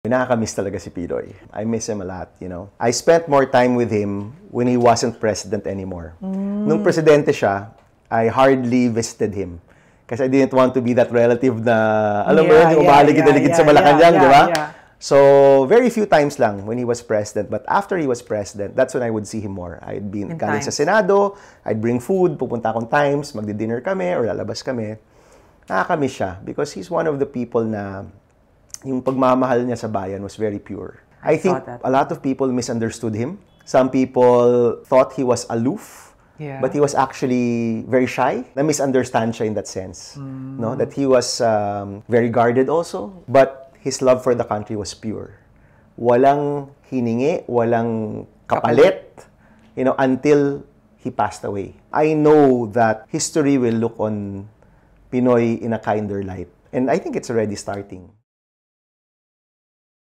Nakakamiss talaga si Pinoy. I miss him a lot, you know. I spent more time with him when he wasn't president anymore. Nung presidente siya, I hardly visited him. Kasi I didn't want to be that relative na, alam mo yun, yung umaligid-aligid sa Malacanang, di ba? So, very few times lang when he was president. But after he was president, that's when I would see him more. I'd be galing sa Senado, I'd bring food, pupunta akong times, magdi-dinner kami or lalabas kami. Nakakamiss siya because he's one of the people na yung pagmamahal niya sa bayan was very pure. I think a lot of people misunderstood him. Some people thought he was aloof, but he was actually very shy. Na-misunderstand siya in that sense. No? That he was very guarded also. But his love for the country was pure. Walang hiningi, walang kapalit, you know, until he passed away. I know that history will look on Pinoy in a kinder light. And I think it's already starting.